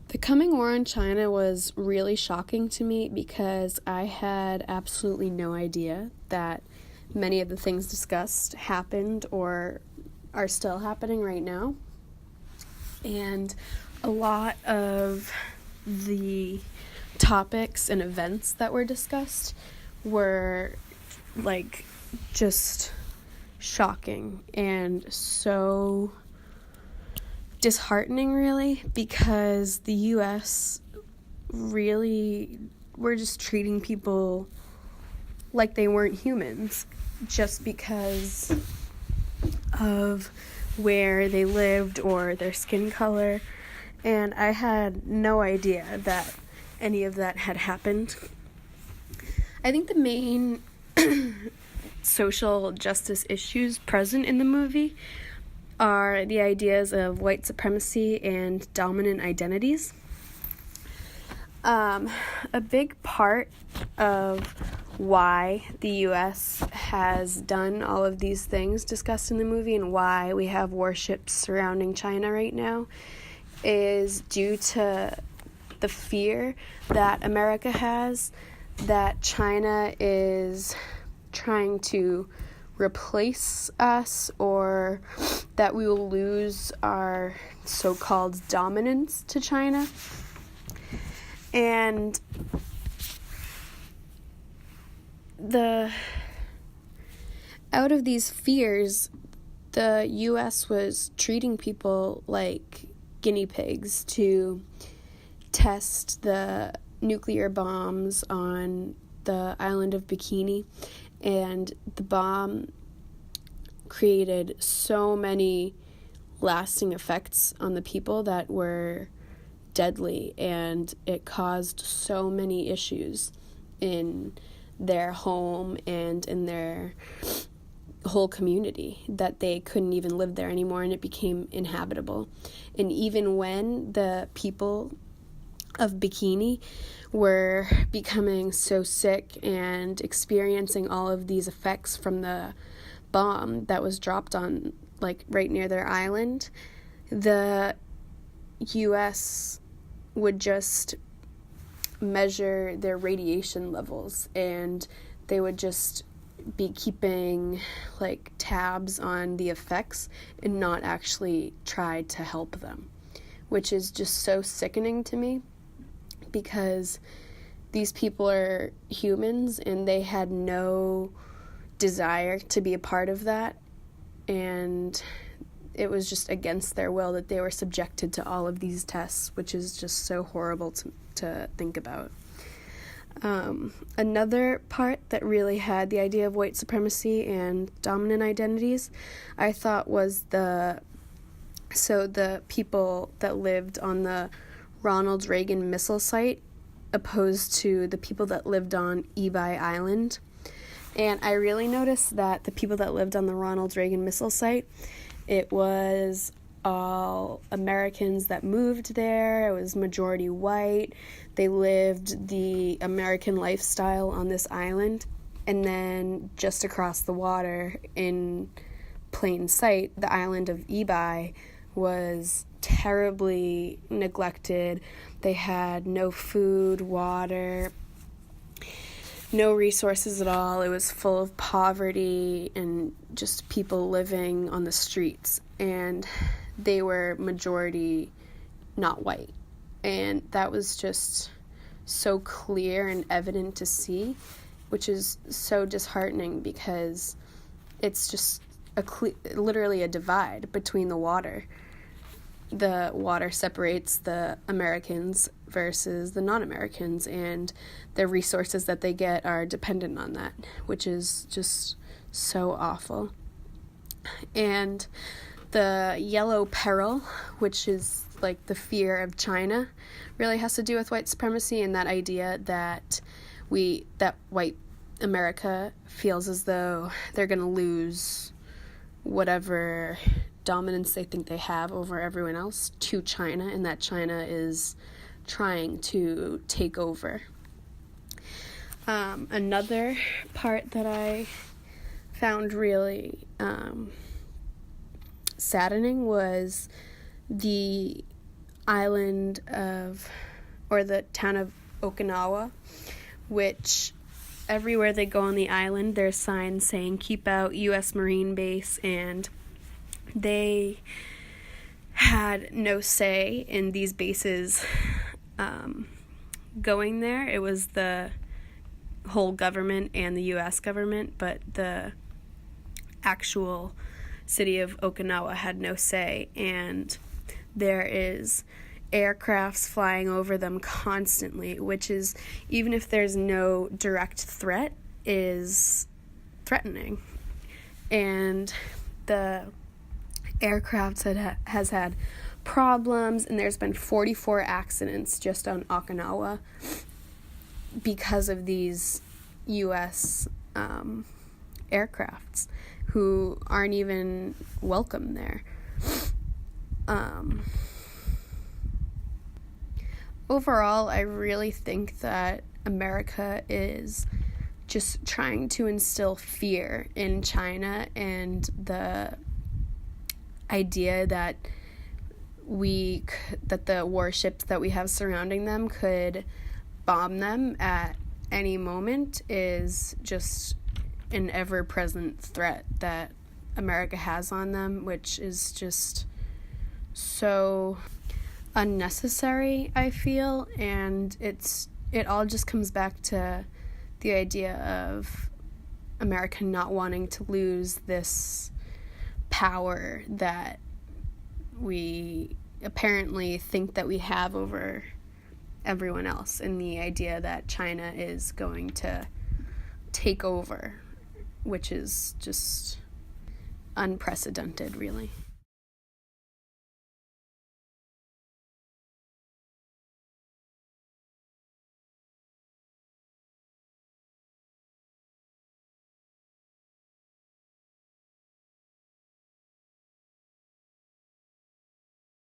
The coming war in China was really shocking to me because I had absolutely no idea that many of the things discussed happened or are still happening right now. And a lot of the topics and events that were discussed were just shocking and so disheartening, really, because the US really were just treating people like they weren't humans just because of where they lived or their skin color. And I had no idea that any of that had happened. I think the main social justice issues present in the movie are the ideas of white supremacy and dominant identities. A big part of why the U.S. has done all of these things discussed in the movie and why we have warships surrounding China right now is due to the fear that America has that China is trying to replace us, or that we will lose our so-called dominance to China. And out of these fears, the US was treating people like guinea pigs to test the nuclear bombs on the island of Bikini. And the bomb created so many lasting effects on the people that were deadly, and it caused so many issues in their home and in their whole community that they couldn't even live there anymore, and it became inhabitable. And even when the people of Bikini were becoming so sick and experiencing all of these effects from the bomb that was dropped on, right near their island, the US would just measure their radiation levels, and they would just be keeping tabs on the effects and not actually try to help them, which is just so sickening to me, because these people are humans and they had no desire to be a part of that, and it was just against their will that they were subjected to all of these tests, which is just so horrible to think about. Another part that really had the idea of white supremacy and dominant identities, I thought, was the people that lived on the Ronald Reagan missile site opposed to the people that lived on Ebi Island. And I really noticed that the people that lived on the Ronald Reagan missile site, it was all Americans that moved there. It was majority white. They lived the American lifestyle on this island. And then just across the water in plain sight, the island of Ebi was terribly neglected. They had no food, water, no resources at all. It was full of poverty and just people living on the streets, and they were majority not white. And that was just so clear and evident to see, which is so disheartening because it's just literally a divide between the water. The water separates the Americans versus the non-Americans, and the resources that they get are dependent on that, which is just so awful. And the yellow peril, which is the fear of China, really has to do with white supremacy and that idea that white America feels as though they're going to lose whatever dominance they think they have over everyone else to China, and that China is trying to take over. Another part that I found really saddening was the island or the town of Okinawa, which everywhere they go on the island, there's signs saying keep out U.S. Marine Base, and they had no say in these bases going there. It was the whole government and the U.S. government, but the actual city of Okinawa had no say, and there is aircrafts flying over them constantly, which is, even if there's no direct threat, is threatening. And the aircraft has had problems, and there's been 44 accidents just on Okinawa because of these U.S. Aircrafts who aren't even welcome there. Overall, I really think that America is just trying to instill fear in China, and the idea that the warships that we have surrounding them could bomb them at any moment is just an ever-present threat that America has on them, which is just so unnecessary, I feel. And it all just comes back to the idea of America not wanting to lose this power that we apparently think that we have over everyone else, and the idea that China is going to take over, which is just unprecedented, really.